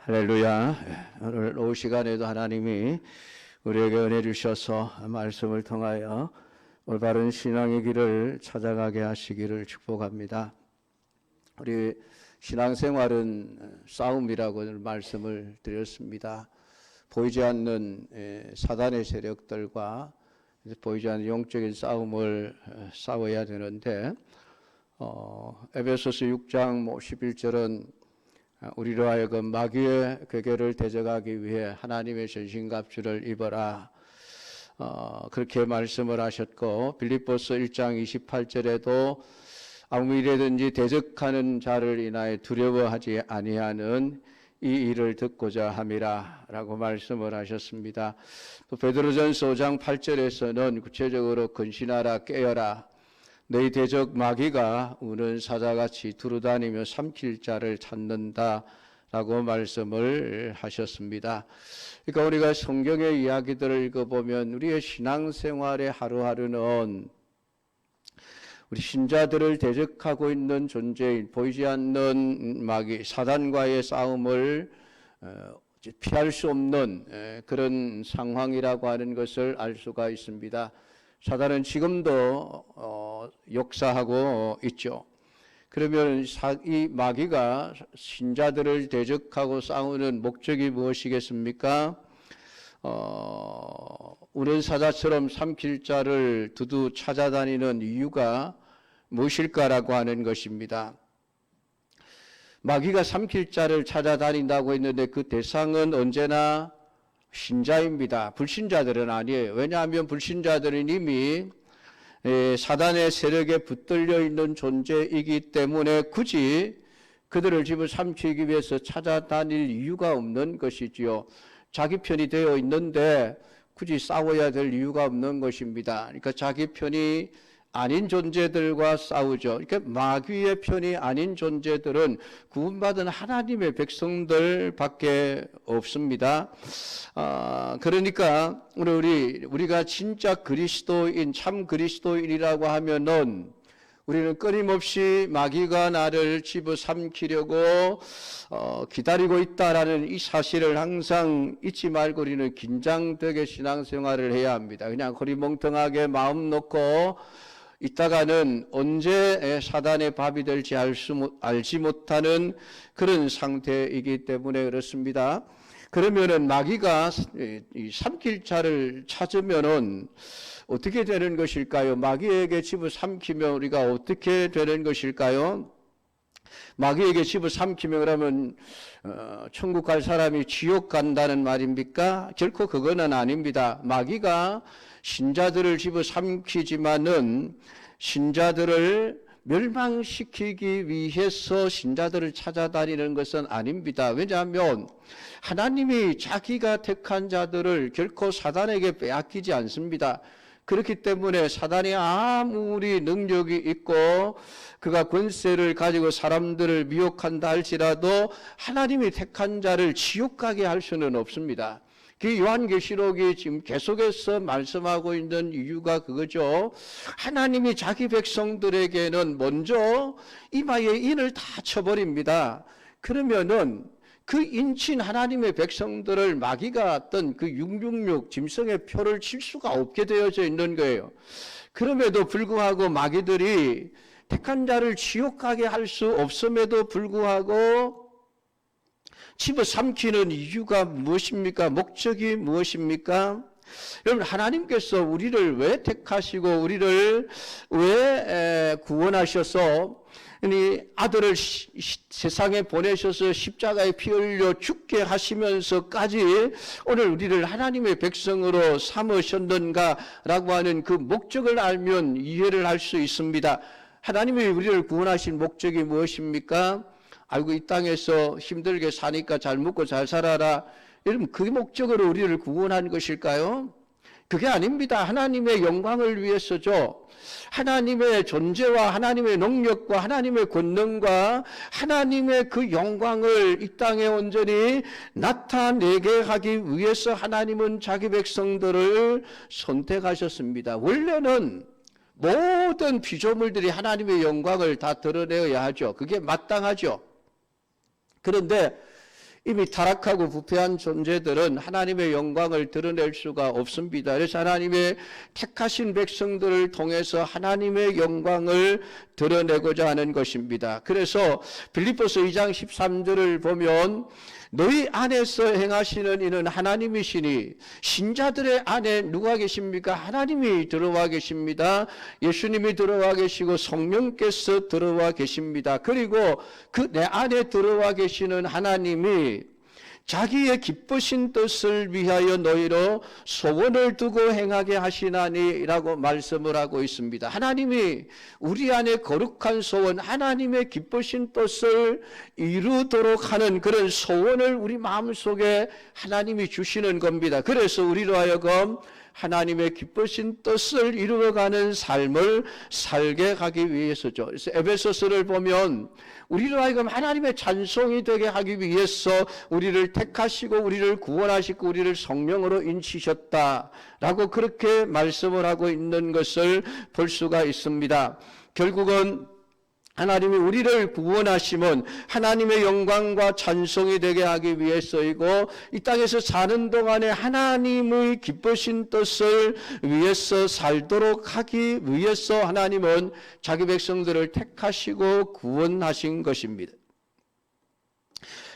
할렐루야. 오늘 오후 시간에도 하나님이 우리에게 은혜 주셔서 말씀을 통하여 올바른 신앙의 길을 찾아가게 하시기를 축복합니다. 우리 신앙생활은 싸움이라고 말씀을 드렸습니다. 보이지 않는 사단의 세력들과 보이지 않는 영적인 싸움을 싸워야 되는데 에베소서 6장 11절은 우리로 하여금 마귀의 괴계를 대적하기 위해 하나님의 전신갑주를 입어라, 그렇게 말씀을 하셨고, 빌립보서 1장 28절에도 아무 일에든지 대적하는 자를 인하여 두려워하지 아니하는 이 일을 듣고자 함이라 라고 말씀을 하셨습니다. 또 베드로전서 5장 8절에서는 구체적으로 근신하라, 깨어라, 너희 대적 마귀가 우는 사자같이 두루다니며 삼킬 자를 찾는다 라고 말씀을 하셨습니다. 그러니까 우리가 성경의 이야기들을 읽어보면 우리의 신앙생활의 하루하루는 우리 신자들을 대적하고 있는 존재인 보이지 않는 마귀 사단과의 싸움을 피할 수 없는 그런 상황이라고 하는 것을 알 수가 있습니다. 사단은 지금도 역사하고 있죠. 그러면 이 마귀가 신자들을 대적하고 싸우는 목적이 무엇이겠습니까? 우는 사자처럼 삼킬 자를 두루 찾아다니는 이유가 무엇일까라고 하는 것입니다. 마귀가 삼킬 자를 찾아다닌다고 했는데 그 대상은 언제나 신자입니다. 불신자들은 아니에요. 왜냐하면 불신자들은 이미 사단의 세력에 붙들려 있는 존재이기 때문에 굳이 그들을 집어삼키기 위해서 찾아다닐 이유가 없는 것이지요. 자기 편이 되어 있는데 굳이 싸워야 될 이유가 없는 것입니다. 그러니까 자기 편이 아닌 존재들과 싸우죠. 그러니까 마귀의 편이 아닌 존재들은 구원받은 하나님의 백성들밖에 없습니다. 그러니까 우리가 진짜 그리스도인, 참 그리스도인이라고 하면은 우리는 끊임없이 마귀가 나를 집어삼키려고 기다리고 있다라는 이 사실을 항상 잊지 말고 우리는 긴장되게 신앙생활을 해야 합니다. 그냥 허리멍텅하게 마음 놓고 있다가는 언제 사단의 밥이 될지 알지 못하는 그런 상태이기 때문에 그렇습니다. 그러면은 마귀가 삼킬 자를 찾으면은 어떻게 되는 것일까요? 마귀에게 집어삼키면 우리가 어떻게 되는 것일까요? 마귀에게 집어삼키면 그러면 천국 갈 사람이 지옥 간다는 말입니까? 결코 그거는 아닙니다. 마귀가 신자들을 집어삼키지만은 신자들을 멸망시키기 위해서 신자들을 찾아다니는 것은 아닙니다. 왜냐하면 하나님이 자기가 택한 자들을 결코 사단에게 빼앗기지 않습니다. 그렇기 때문에 사단이 아무리 능력이 있고 그가 권세를 가지고 사람들을 미혹한다 할지라도 하나님이 택한 자를 지옥 가게 할 수는 없습니다. 그 요한계시록이 지금 계속해서 말씀하고 있는 이유가 그거죠. 하나님이 자기 백성들에게는 먼저 이마에 인을 다 쳐버립니다. 그러면은 그 인친 하나님의 백성들을 마귀가 어떤 그 666 짐승의 표를 칠 수가 없게 되어져 있는 거예요. 그럼에도 불구하고 마귀들이 택한 자를 지옥 가게 할 수 없음에도 불구하고 집어삼키는 이유가 무엇입니까? 목적이 무엇입니까? 여러분, 하나님께서 우리를 왜 택하시고 우리를 왜 구원하셔서 아들을 세상에 보내셔서 십자가에 피 흘려 죽게 하시면서까지 오늘 우리를 하나님의 백성으로 삼으셨는가라고 하는 그 목적을 알면 이해를 할 수 있습니다. 하나님이 우리를 구원하신 목적이 무엇입니까? 아이고, 이 땅에서 힘들게 사니까 잘 먹고 잘 살아라. 여러분, 그 목적으로 우리를 구원한 것일까요? 그게 아닙니다. 하나님의 영광을 위해서죠. 하나님의 존재와 하나님의 능력과 하나님의 권능과 하나님의 그 영광을 이 땅에 온전히 나타내게 하기 위해서 하나님은 자기 백성들을 선택하셨습니다. 원래는 모든 피조물들이 하나님의 영광을 다 드러내어야 하죠. 그게 마땅하죠. 그런데 이미 타락하고 부패한 존재들은 하나님의 영광을 드러낼 수가 없습니다. 그래서 하나님의 택하신 백성들을 통해서 하나님의 영광을 드러내고자 하는 것입니다. 그래서 빌립보서 2장 13절을 보면 너희 안에서 행하시는 이는 하나님이시니 신자들의 안에 누가 계십니까? 하나님이 들어와 계십니다. 예수님이 들어와 계시고 성령께서 들어와 계십니다. 그리고 그 내 안에 들어와 계시는 하나님이 자기의 기쁘신 뜻을 위하여 너희로 소원을 두고 행하게 하시나니라고 말씀을 하고 있습니다. 하나님이 우리 안에 거룩한 소원, 하나님의 기쁘신 뜻을 이루도록 하는 그런 소원을 우리 마음속에 하나님이 주시는 겁니다. 그래서 우리로 하여금 하나님의 기쁘신 뜻을 이루어가는 삶을 살게 하기 위해서죠. 그래서 에베소서를 보면 우리로 하여금 하나님의 찬송이 되게 하기 위해서 우리를 택하시고 우리를 구원하시고 우리를 성령으로 인치셨다라고 그렇게 말씀을 하고 있는 것을 볼 수가 있습니다. 결국은 하나님이 우리를 구원하심은 하나님의 영광과 찬송이 되게 하기 위해서이고 이 땅에서 사는 동안에 하나님의 기쁘신 뜻을 위해서 살도록 하기 위해서 하나님은 자기 백성들을 택하시고 구원하신 것입니다.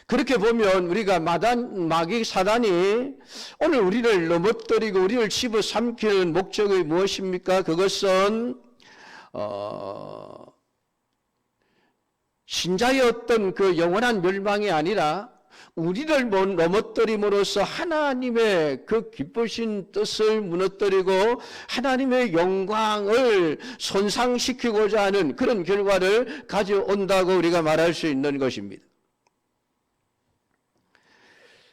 그렇게 보면 우리가 마귀 사단이 오늘 우리를 넘어뜨리고 우리를 집어삼키는 목적이 무엇입니까? 그것은 신자의 어떤 그 영원한 멸망이 아니라 우리를 넘어뜨림으로써 하나님의 그 기쁘신 뜻을 무너뜨리고 하나님의 영광을 손상시키고자 하는 그런 결과를 가져온다고 우리가 말할 수 있는 것입니다.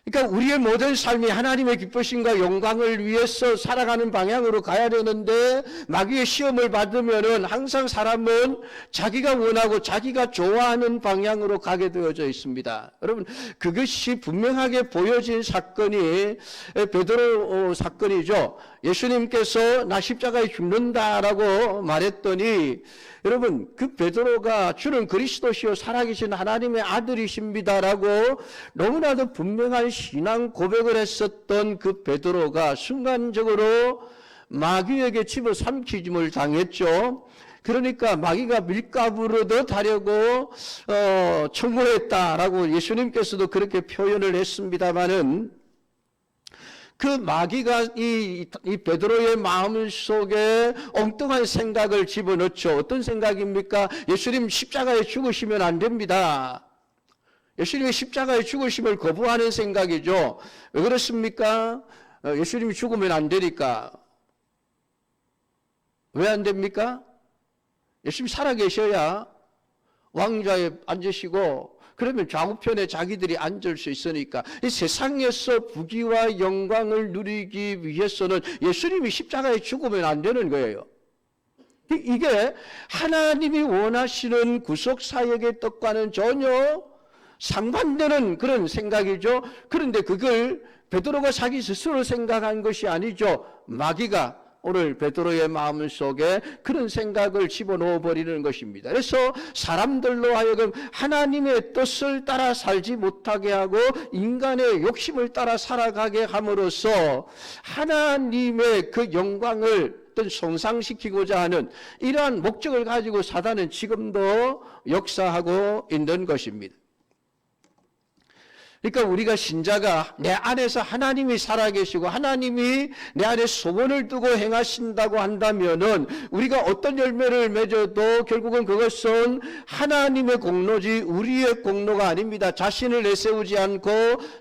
그러니까 우리의 모든 삶이 하나님의 기쁘심과 영광을 위해서 살아가는 방향으로 가야 되는데 마귀의 시험을 받으면은 항상 사람은 자기가 원하고 자기가 좋아하는 방향으로 가게 되어져 있습니다. 여러분 그것이 분명하게 보여진 사건이 베드로 사건이죠. 예수님께서 나 십자가에 죽는다라고 말했더니 여러분 그 베드로가 주는 그리스도시요 살아계신 하나님의 아들이십니다라고 너무나도 분명한 신앙 고백을 했었던 그 베드로가 순간적으로 마귀에게 집어삼키짐을 당했죠. 그러니까 마귀가 밀가부로 더 다려고 청구했다라고 예수님께서도 그렇게 표현을 했습니다마는 그 마귀가 이 베드로의 마음 속에 엉뚱한 생각을 집어넣죠. 어떤 생각입니까? 예수님 십자가에 죽으시면 안 됩니다. 예수님이 십자가에 죽으심을 거부하는 생각이죠. 왜 그렇습니까? 예수님이 죽으면 안 되니까. 왜 안 됩니까? 예수님이 살아계셔야 왕좌에 앉으시고 그러면 좌우편에 자기들이 앉을 수 있으니까 이 세상에서 부귀와 영광을 누리기 위해서는 예수님이 십자가에 죽으면 안 되는 거예요. 이게 하나님이 원하시는 구속사역의 뜻과는 전혀 상반되는 그런 생각이죠. 그런데 그걸 베드로가 자기 스스로 생각한 것이 아니죠. 마귀가 오늘 베드로의 마음속에 그런 생각을 집어넣어 버리는 것입니다. 그래서 사람들로 하여금 하나님의 뜻을 따라 살지 못하게 하고 인간의 욕심을 따라 살아가게 함으로써 하나님의 그 영광을 손상시키고자 하는 이러한 목적을 가지고 사단은 지금도 역사하고 있는 것입니다. 그러니까 우리가 신자가 내 안에서 하나님이 살아계시고 하나님이 내 안에 소원을 두고 행하신다고 한다면은 우리가 어떤 열매를 맺어도 결국은 그것은 하나님의 공로지 우리의 공로가 아닙니다. 자신을 내세우지 않고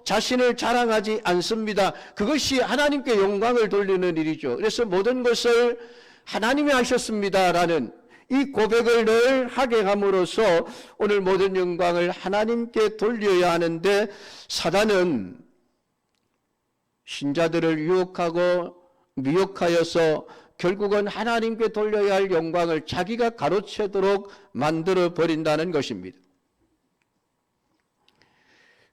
자신을 자랑하지 않습니다. 그것이 하나님께 영광을 돌리는 일이죠. 그래서 모든 것을 하나님이 하셨습니다라는 이 고백을 늘 하게 함으로써 오늘 모든 영광을 하나님께 돌려야 하는데 사단은 신자들을 유혹하고 미혹하여서 결국은 하나님께 돌려야 할 영광을 자기가 가로채도록 만들어 버린다는 것입니다.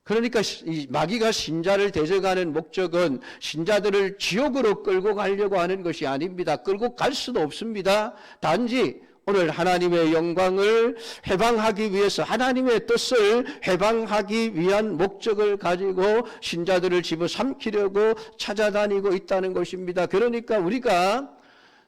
그러니까 이 마귀가 신자를 대적하는 목적은 신자들을 지옥으로 끌고 가려고 하는 것이 아닙니다. 끌고 갈 수도 없습니다. 단지 오늘 하나님의 영광을 해방하기 위해서 하나님의 뜻을 해방하기 위한 목적을 가지고 신자들을 집어삼키려고 찾아다니고 있다는 것입니다. 그러니까 우리가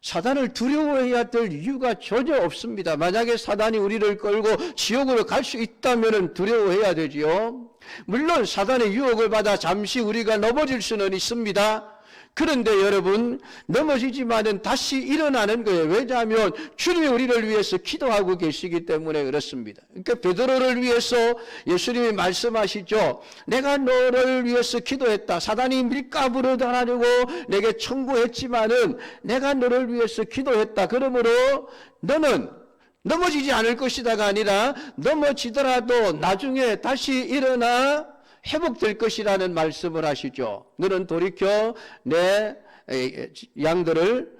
사단을 두려워해야 될 이유가 전혀 없습니다. 만약에 사단이 우리를 끌고 지옥으로 갈 수 있다면 두려워해야 되지요. 물론 사단의 유혹을 받아 잠시 우리가 넘어질 수는 있습니다. 그런데 여러분, 넘어지지만은 다시 일어나는 거예요. 왜냐하면 주님이 우리를 위해서 기도하고 계시기 때문에 그렇습니다. 그러니까 베드로를 위해서 예수님이 말씀하시죠. 내가 너를 위해서 기도했다. 사단이 밀가부로 당하려고 내게 청구했지만은 내가 너를 위해서 기도했다. 그러므로 너는 넘어지지 않을 것이다가 아니라 넘어지더라도 나중에 다시 일어나 회복될 것이라는 말씀을 하시죠. 너는 돌이켜 내 양들을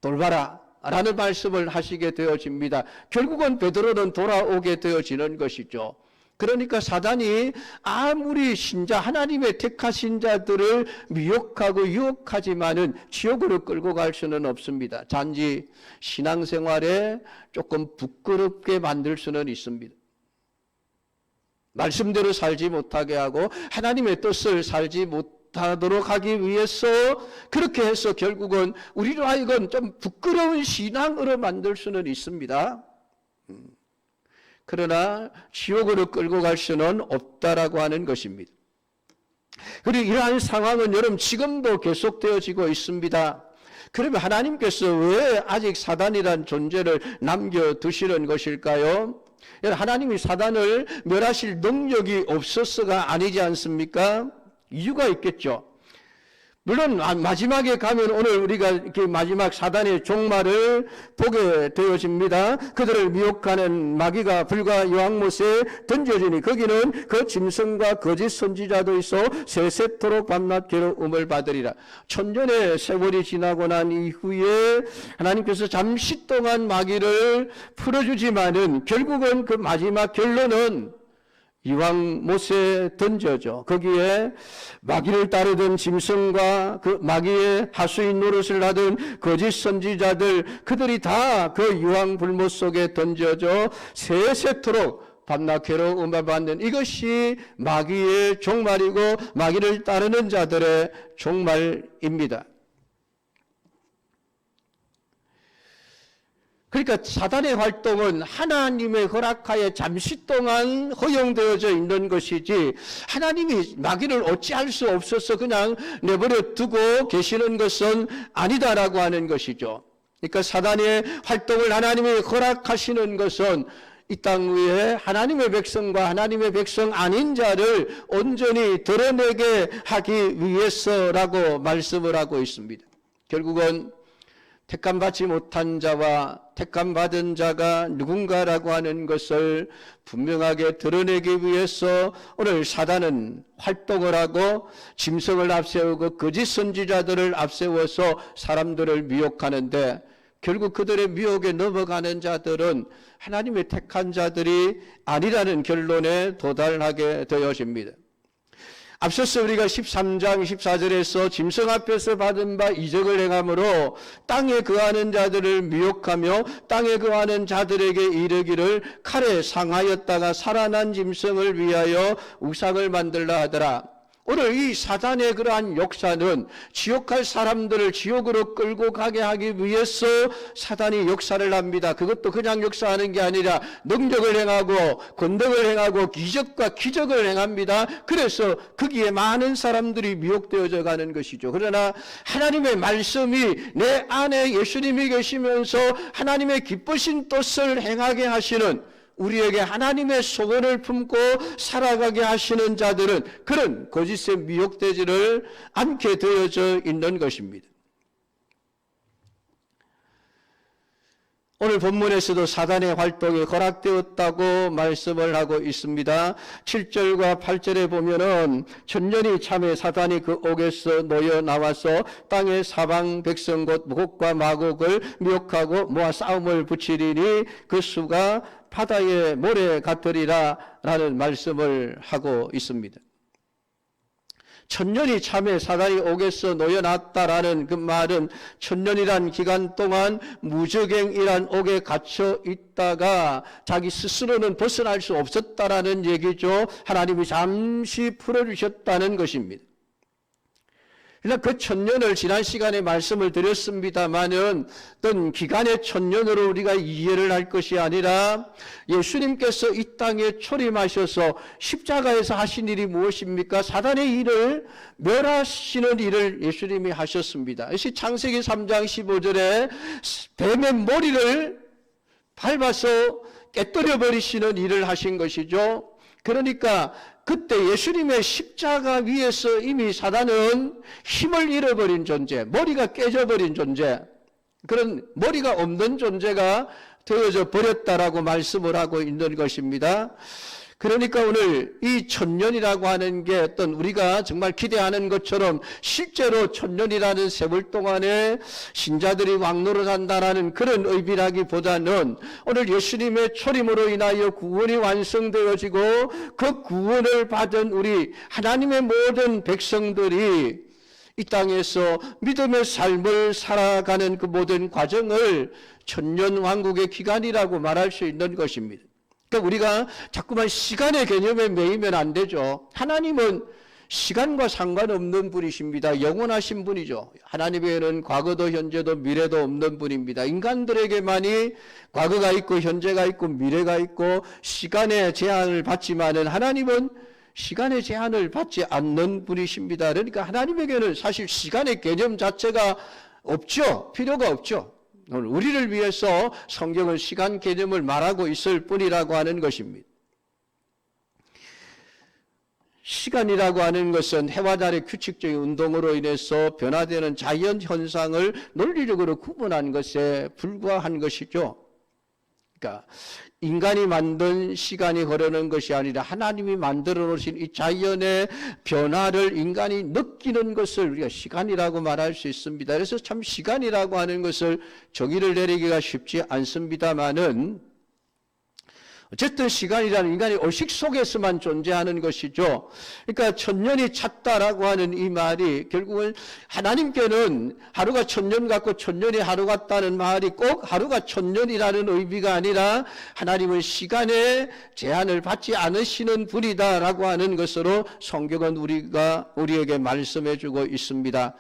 돌봐라 라는 말씀을 하시게 되어집니다. 결국은 베드로는 돌아오게 되어지는 것이죠. 그러니까 사단이 아무리 신자 하나님의 택하신 자들을 미혹하고 유혹하지만은 지옥으로 끌고 갈 수는 없습니다. 단지 신앙생활에 조금 부끄럽게 만들 수는 있습니다. 말씀대로 살지 못하게 하고 하나님의 뜻을 살지 못하도록 하기 위해서 그렇게 해서 결국은 우리로 하여금 좀 부끄러운 신앙으로 만들 수는 있습니다. 그러나 지옥으로 끌고 갈 수는 없다라고 하는 것입니다. 그리고 이러한 상황은 여러분 지금도 계속되어지고 있습니다. 그러면 하나님께서 왜 아직 사단이란 존재를 남겨두시는 것일까요? 하나님이 사단을 멸하실 능력이 없어서가 아니지 않습니까? 이유가 있겠죠. 물론 마지막에 가면 오늘 우리가 이렇게 마지막 사단의 종말을 보게 되어집니다. 그들을 미혹하는 마귀가 불과 여왕못에 던져지니 거기는 그 짐승과 거짓 선지자도 있어 세세토록 밤낮 괴로움을 받으리라. 천년의 세월이 지나고 난 이후에 하나님께서 잠시 동안 마귀를 풀어주지만은 결국은 그 마지막 결론은 이왕 못에 던져져 거기에 마귀를 따르던 짐승과 그 마귀의 하수인 노릇을 하던 거짓 선지자들 그들이 다 그 유황 불못 속에 던져져 세세토록 밤낮 괴로움을 받는 이것이 마귀의 종말이고 마귀를 따르는 자들의 종말입니다. 그러니까 사단의 활동은 하나님의 허락하에 잠시 동안 허용되어져 있는 것이지 하나님이 마귀를 어찌할 수 없어서 그냥 내버려 두고 계시는 것은 아니다라고 하는 것이죠. 그러니까 사단의 활동을 하나님이 허락하시는 것은 이 땅 위에 하나님의 백성과 하나님의 백성 아닌 자를 온전히 드러내게 하기 위해서라고 말씀을 하고 있습니다. 결국은 택함받지 못한 자와 택함받은 자가 누군가라고 하는 것을 분명하게 드러내기 위해서 오늘 사단은 활동을 하고 짐승을 앞세우고 거짓 선지자들을 앞세워서 사람들을 미혹하는데 결국 그들의 미혹에 넘어가는 자들은 하나님의 택한 자들이 아니라는 결론에 도달하게 되어집니다. 앞서서 우리가 13장 14절에서 짐승 앞에서 받은 바 이적을 행함으로 땅에 거하는 자들을 미혹하며 땅에 거하는 자들에게 이르기를 칼에 상하였다가 살아난 짐승을 위하여 우상을 만들라 하더라. 오늘 이 사단의 그러한 역사는 지옥할 사람들을 지옥으로 끌고 가게 하기 위해서 사단이 역사를 합니다. 그것도 그냥 역사하는 게 아니라 능력을 행하고 권능을 행하고 기적과 기적을 행합니다. 그래서 거기에 많은 사람들이 미혹되어져 가는 것이죠. 그러나 하나님의 말씀이 내 안에 예수님이 계시면서 하나님의 기쁘신 뜻을 행하게 하시는 우리에게 하나님의 소원을 품고 살아가게 하시는 자들은 그런 거짓에 미혹되지를 않게 되어져 있는 것입니다. 오늘 본문에서도 사단의 활동이 허락되었다고 말씀을 하고 있습니다. 7절과 8절에 보면은 천년이 참에 사단이 그 옥에서 놓여 나와서 땅의 사방 백성 곧 목과 마곡을 미혹하고 모아 싸움을 붙이리니 그 수가 바다의 모래 같으리라 라는 말씀을 하고 있습니다. 천년이 참에 사단이 옥에서 놓여놨다라는 그 말은 천년이란 기간 동안 무적행이란 옥에 갇혀 있다가 자기 스스로는 벗어날 수 없었다라는 얘기죠. 하나님이 잠시 풀어주셨다는 것입니다. 그러나 그 천년을 지난 시간에 말씀을 드렸습니다마는 어떤 기간의 천년으로 우리가 이해를 할 것이 아니라 예수님께서 이 땅에 초림하셔서 십자가에서 하신 일이 무엇입니까? 사단의 일을 멸하시는 일을 예수님이 하셨습니다. 그래서 창세기 3장 15절에 뱀의 머리를 밟아서 깨뜨려 버리시는 일을 하신 것이죠. 그러니까 그때 예수님의 십자가 위에서 이미 사단은 힘을 잃어버린 존재, 머리가 깨져버린 존재, 그런 머리가 없는 존재가 되어져 버렸다라고 말씀을 하고 있는 것입니다. 그러니까 오늘 이 천년이라고 하는 게 어떤 우리가 정말 기대하는 것처럼 실제로 천년이라는 세월 동안에 신자들이 왕노릇한다라는 그런 의미라기보다는 오늘 예수님의 초림으로 인하여 구원이 완성되어지고 그 구원을 받은 우리 하나님의 모든 백성들이 이 땅에서 믿음의 삶을 살아가는 그 모든 과정을 천년왕국의 기간이라고 말할 수 있는 것입니다. 그러니까 우리가 자꾸만 시간의 개념에 매이면 안 되죠. 하나님은 시간과 상관없는 분이십니다. 영원하신 분이죠. 하나님에게는 과거도 현재도 미래도 없는 분입니다. 인간들에게만이 과거가 있고 현재가 있고 미래가 있고 시간의 제한을 받지만은 하나님은 시간의 제한을 받지 않는 분이십니다. 그러니까 하나님에게는 사실 시간의 개념 자체가 없죠. 필요가 없죠. 오늘 우리를 위해서 성경은 시간 개념을 말하고 있을 뿐이라고 하는 것입니다. 시간이라고 하는 것은 해와 달의 규칙적인 운동으로 인해서 변화되는 자연 현상을 논리적으로 구분한 것에 불과한 것이죠. 그러니까 인간이 만든 시간이 흐르는 것이 아니라 하나님이 만들어 놓으신 이 자연의 변화를 인간이 느끼는 것을 우리가 시간이라고 말할 수 있습니다. 그래서 참 시간이라고 하는 것을 정의를 내리기가 쉽지 않습니다만은 어쨌든 시간이라는 인간의 의식 속에서만 존재하는 것이죠. 그러니까 천년이 찼다라고 하는 이 말이 결국은 하나님께는 하루가 천년 같고 천년이 하루 같다는 말이 꼭 하루가 천년이라는 의미가 아니라 하나님은 시간에 제한을 받지 않으시는 분이다라고 하는 것으로 성경은 우리에게 말씀해 주고 있습니다.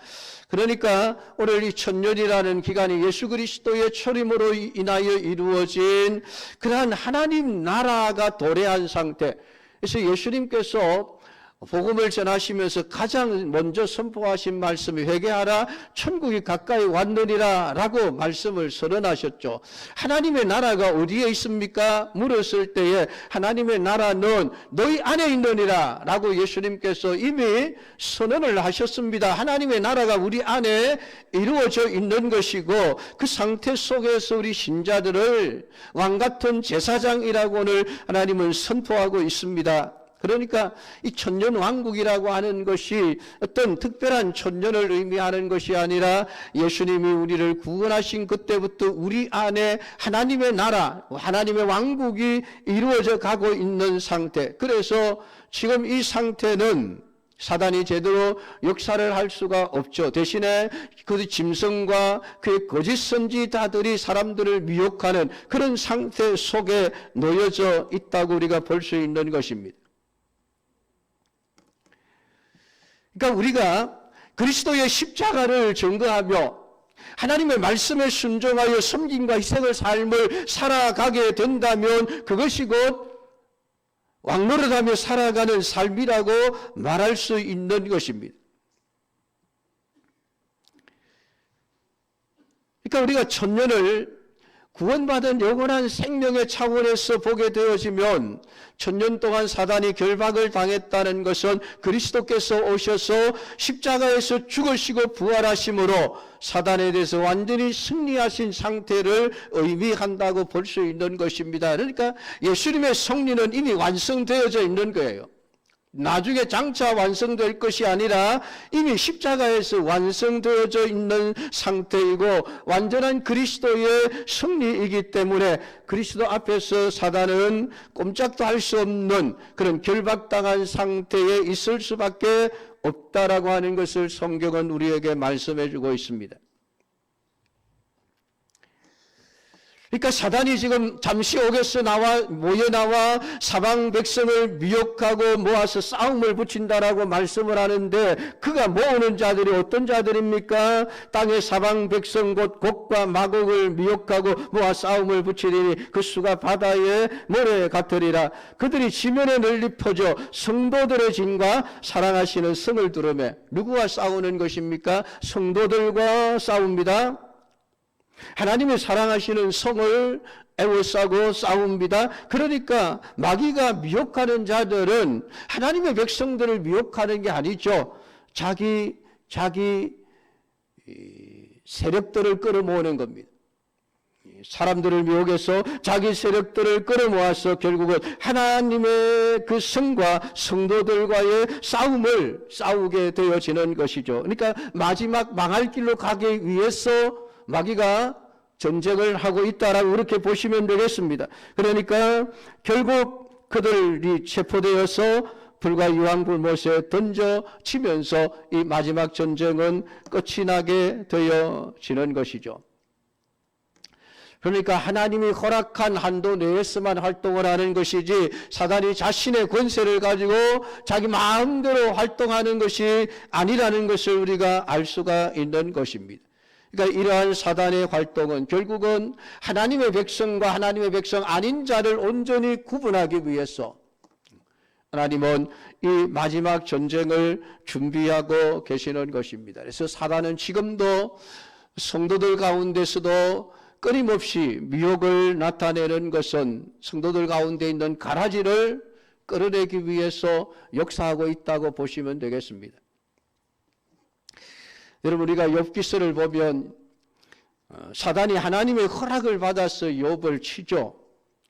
그러니까 오늘 이 천년이라는 기간이 예수 그리스도의 초림으로 인하여 이루어진 그러한 하나님 나라가 도래한 상태. 그래서 예수님께서 복음을 전하시면서 가장 먼저 선포하신 말씀이 회개하라 천국이 가까이 왔느니라 라고 말씀을 선언하셨죠. 하나님의 나라가 어디에 있습니까? 물었을 때에 하나님의 나라는 너희 안에 있느니라 라고 예수님께서 이미 선언을 하셨습니다. 하나님의 나라가 우리 안에 이루어져 있는 것이고 그 상태 속에서 우리 신자들을 왕같은 제사장이라고 오늘 하나님은 선포하고 있습니다. 그러니까 이 천년 왕국이라고 하는 것이 어떤 특별한 천년을 의미하는 것이 아니라 예수님이 우리를 구원하신 그때부터 우리 안에 하나님의 나라, 하나님의 왕국이 이루어져 가고 있는 상태. 그래서 지금 이 상태는 사단이 제대로 역사를 할 수가 없죠. 대신에 그 짐승과 그의 거짓 선지자들이 사람들을 미혹하는 그런 상태 속에 놓여져 있다고 우리가 볼 수 있는 것입니다. 그러니까 우리가 그리스도의 십자가를 증거하며 하나님의 말씀에 순종하여 섬김과 희생의 삶을 살아가게 된다면 그것이 곧 왕노릇하며 살아가는 삶이라고 말할 수 있는 것입니다. 그러니까 우리가 천년을 구원받은 영원한 생명의 차원에서 보게 되어지면 천년 동안 사단이 결박을 당했다는 것은 그리스도께서 오셔서 십자가에서 죽으시고 부활하심으로 사단에 대해서 완전히 승리하신 상태를 의미한다고 볼 수 있는 것입니다. 그러니까 예수님의 승리는 이미 완성되어져 있는 거예요. 나중에 장차 완성될 것이 아니라 이미 십자가에서 완성되어져 있는 상태이고 완전한 그리스도의 승리이기 때문에 그리스도 앞에서 사단은 꼼짝도 할 수 없는 그런 결박당한 상태에 있을 수밖에 없다라고 하는 것을 성경은 우리에게 말씀해 주고 있습니다. 그러니까 사단이 지금 잠시 옥에서 모여 나와 사방 백성을 미혹하고 모아서 싸움을 붙인다라고 말씀을 하는데 그가 모으는 자들이 어떤 자들입니까? 땅의 사방 백성 곧 곡과 마곡을 미혹하고 모아 싸움을 붙이리니 그 수가 바다의 모래 같으리라. 그들이 지면에 널리 퍼져 성도들의 진과 사랑하시는 성을 두르매. 누구와 싸우는 것입니까? 성도들과 싸웁니다. 하나님의 사랑하시는 성을 애워싸고 싸웁니다. 그러니까 마귀가 미혹하는 자들은 하나님의 백성들을 미혹하는 게 아니죠. 자기 세력들을 끌어모으는 겁니다. 사람들을 미혹해서 자기 세력들을 끌어모아서 결국은 하나님의 그 성과 성도들과의 싸움을 싸우게 되어지는 것이죠. 그러니까 마지막 망할 길로 가기 위해서 마귀가 전쟁을 하고 있다라고 그렇게 보시면 되겠습니다. 그러니까 결국 그들이 체포되어서 불과 유황불못에 던져치면서 이 마지막 전쟁은 끝이 나게 되어지는 것이죠. 그러니까 하나님이 허락한 한도 내에서만 활동을 하는 것이지 사단이 자신의 권세를 가지고 자기 마음대로 활동하는 것이 아니라는 것을 우리가 알 수가 있는 것입니다. 그러니까 이러한 사단의 활동은 결국은 하나님의 백성과 하나님의 백성 아닌 자를 온전히 구분하기 위해서 하나님은 이 마지막 전쟁을 준비하고 계시는 것입니다. 그래서 사단은 지금도 성도들 가운데서도 끊임없이 미혹을 나타내는 것은 성도들 가운데 있는 가라지를 끌어내기 위해서 역사하고 있다고 보시면 되겠습니다. 여러분 우리가 욥기서를 보면 사단이 하나님의 허락을 받아서 욥을 치죠.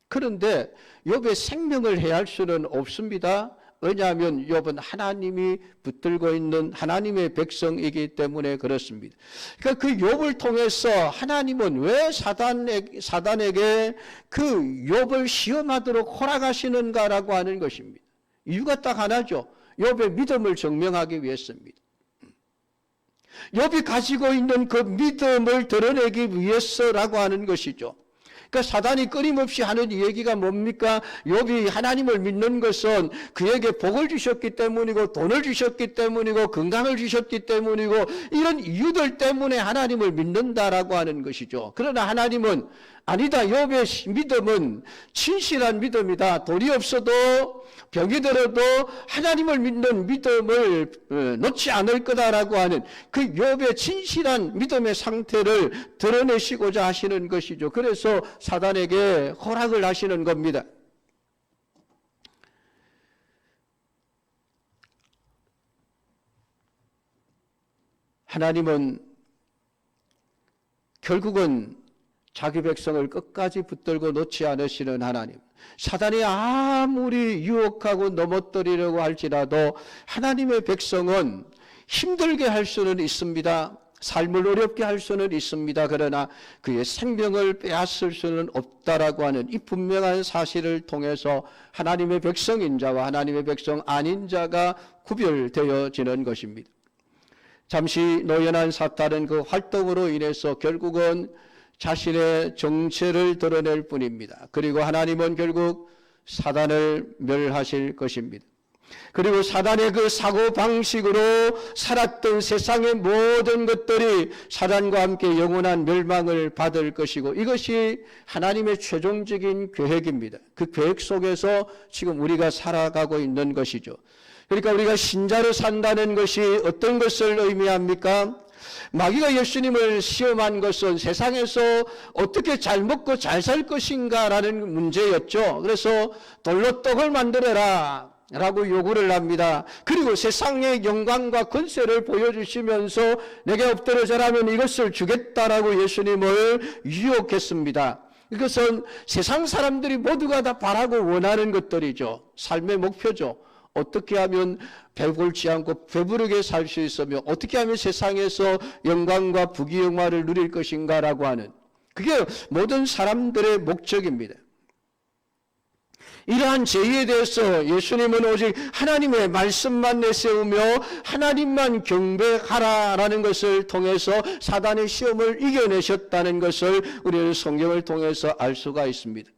그런데 욥의 생명을 해할 수는 없습니다. 왜냐하면 욥은 하나님이 붙들고 있는 하나님의 백성이기 때문에 그렇습니다. 그러니까 그 욥을 통해서 하나님은 왜 사단에게 그 욥을 시험하도록 허락하시는가라고 하는 것입니다. 이유가 딱 하나죠. 욥의 믿음을 증명하기 위해서입니다. 욥이 가지고 있는 그 믿음을 드러내기 위해서라고 하는 것이죠. 그러니까 사단이 끊임없이 하는 얘기가 뭡니까? 욥이 하나님을 믿는 것은 그에게 복을 주셨기 때문이고 돈을 주셨기 때문이고 건강을 주셨기 때문이고 이런 이유들 때문에 하나님을 믿는다라고 하는 것이죠. 그러나 하나님은 아니다. 욥의 믿음은 진실한 믿음이다. 돈이 없어도 병이 들어도 하나님을 믿는 믿음을 놓지 않을 거다라고 하는 그 욥의 진실한 믿음의 상태를 드러내시고자 하시는 것이죠. 그래서 사단에게 허락을 하시는 겁니다. 하나님은 결국은 자기 백성을 끝까지 붙들고 놓지 않으시는 하나님. 사단이 아무리 유혹하고 넘어뜨리려고 할지라도 하나님의 백성은 힘들게 할 수는 있습니다. 삶을 어렵게 할 수는 있습니다. 그러나 그의 생명을 빼앗을 수는 없다라고 하는 이 분명한 사실을 통해서 하나님의 백성인 자와 하나님의 백성 아닌 자가 구별되어지는 것입니다. 잠시 노연한 사탄은 그 활동으로 인해서 결국은 자신의 정체를 드러낼 뿐입니다. 그리고 하나님은 결국 사단을 멸하실 것입니다. 그리고 사단의 그 사고방식으로 살았던 세상의 모든 것들이 사단과 함께 영원한 멸망을 받을 것이고 이것이 하나님의 최종적인 계획입니다. 그 계획 속에서 지금 우리가 살아가고 있는 것이죠. 그러니까 우리가 신자로 산다는 것이 어떤 것을 의미합니까? 마귀가 예수님을 시험한 것은 세상에서 어떻게 잘 먹고 잘 살 것인가라는 문제였죠. 그래서 돌로 떡을 만들어라 라고 요구를 합니다. 그리고 세상의 영광과 권세를 보여주시면서 내게 엎드려 절하면 이것을 주겠다라고 예수님을 유혹했습니다. 이것은 세상 사람들이 모두가 다 바라고 원하는 것들이죠. 삶의 목표죠. 어떻게 하면 배불지 않고 배부르게 살 수 있으며 어떻게 하면 세상에서 영광과 부귀영화를 누릴 것인가라고 하는, 그게 모든 사람들의 목적입니다. 이러한 제의에 대해서 예수님은 오직 하나님의 말씀만 내세우며 하나님만 경배하라라는 것을 통해서 사단의 시험을 이겨내셨다는 것을 우리는 성경을 통해서 알 수가 있습니다.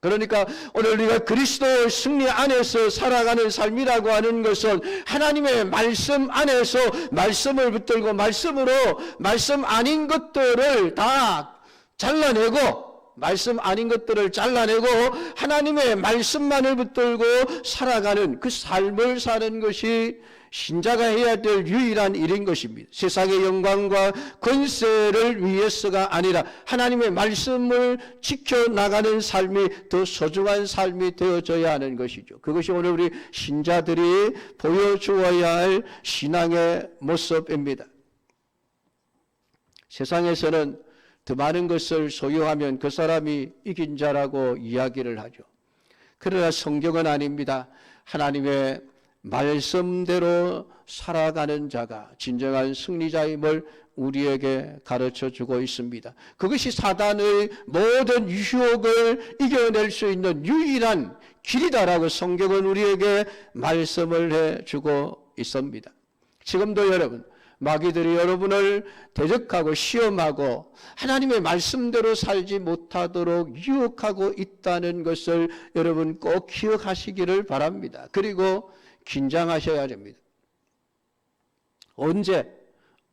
그러니까 오늘 우리가 그리스도의 승리 안에서 살아가는 삶이라고 하는 것은 하나님의 말씀 안에서 말씀을 붙들고 말씀으로 말씀 아닌 것들을 다 잘라내고, 말씀 아닌 것들을 잘라내고 하나님의 말씀만을 붙들고 살아가는 그 삶을 사는 것이 신자가 해야 될 유일한 일인 것입니다. 세상의 영광과 권세를 위해서가 아니라 하나님의 말씀을 지켜나가는 삶이 더 소중한 삶이 되어져야 하는 것이죠. 그것이 오늘 우리 신자들이 보여주어야 할 신앙의 모습입니다. 세상에서는 더 많은 것을 소유하면 그 사람이 이긴 자라고 이야기를 하죠. 그러나 성경은 아닙니다. 하나님의 말씀대로 살아가는 자가 진정한 승리자임을 우리에게 가르쳐주고 있습니다. 그것이 사단의 모든 유혹을 이겨낼 수 있는 유일한 길이다라고 성경은 우리에게 말씀을 해주고 있습니다. 지금도 여러분, 마귀들이 여러분을 대적하고 시험하고 하나님의 말씀대로 살지 못하도록 유혹하고 있다는 것을 여러분 꼭 기억하시기를 바랍니다. 그리고 긴장하셔야 됩니다. 언제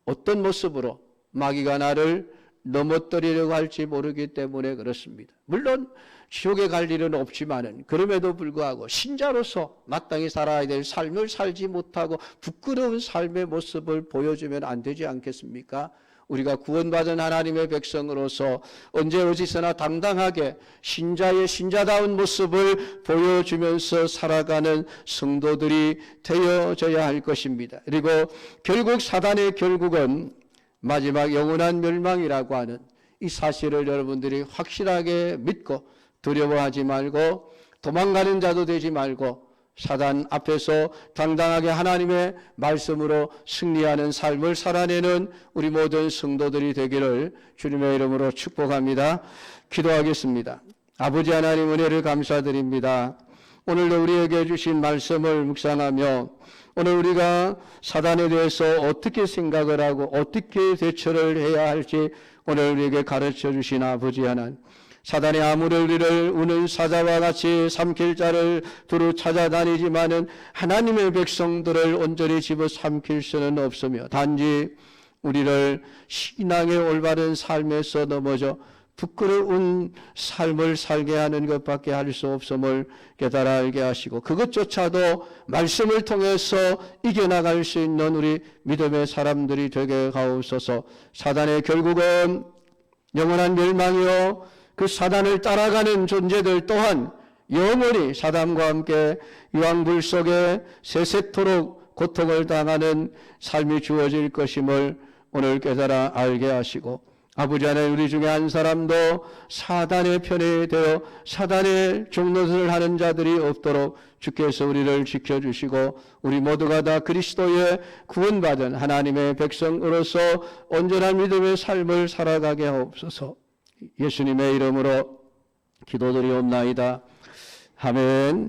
어떤 모습으로 마귀가 나를 넘어뜨리려고 할지 모르기 때문에 그렇습니다. 물론 지옥에 갈 일은 없지만은 그럼에도 불구하고 신자로서 마땅히 살아야 될 삶을 살지 못하고 부끄러운 삶의 모습을 보여주면 안 되지 않겠습니까? 우리가 구원받은 하나님의 백성으로서 언제 어디서나 당당하게 신자의 신자다운 모습을 보여주면서 살아가는 성도들이 되어져야 할 것입니다. 그리고 결국 사단의 결국은 마지막 영원한 멸망이라고 하는 이 사실을 여러분들이 확실하게 믿고 두려워하지 말고 도망가는 자도 되지 말고 사단 앞에서 당당하게 하나님의 말씀으로 승리하는 삶을 살아내는 우리 모든 성도들이 되기를 주님의 이름으로 축복합니다. 기도하겠습니다. 아버지 하나님, 은혜를 감사드립니다. 오늘도 우리에게 주신 말씀을 묵상하며 오늘 우리가 사단에 대해서 어떻게 생각을 하고 어떻게 대처를 해야 할지 오늘 우리에게 가르쳐 주신 아버지 하나님, 사단의 아무리 우리를 우는 사자와 같이 삼킬 자를 두루 찾아다니지만은 하나님의 백성들을 온전히 집어삼킬 수는 없으며 단지 우리를 신앙의 올바른 삶에서 넘어져 부끄러운 삶을 살게 하는 것밖에 할 수 없음을 깨달아 알게 하시고 그것조차도 말씀을 통해서 이겨나갈 수 있는 우리 믿음의 사람들이 되게 하옵소서. 사단의 결국은 영원한 멸망이요 그 사단을 따라가는 존재들 또한 영원히 사단과 함께 유황불 속에 세세토록 고통을 당하는 삶이 주어질 것임을 오늘 깨달아 알게 하시고 아버지 하나님, 우리 중에 한 사람도 사단의 편에 되어 사단의 종노릇을 하는 자들이 없도록 주께서 우리를 지켜주시고 우리 모두가 다 그리스도의 구원받은 하나님의 백성으로서 온전한 믿음의 삶을 살아가게 하옵소서. 예수님의 이름으로 기도드리옵나이다. 아멘.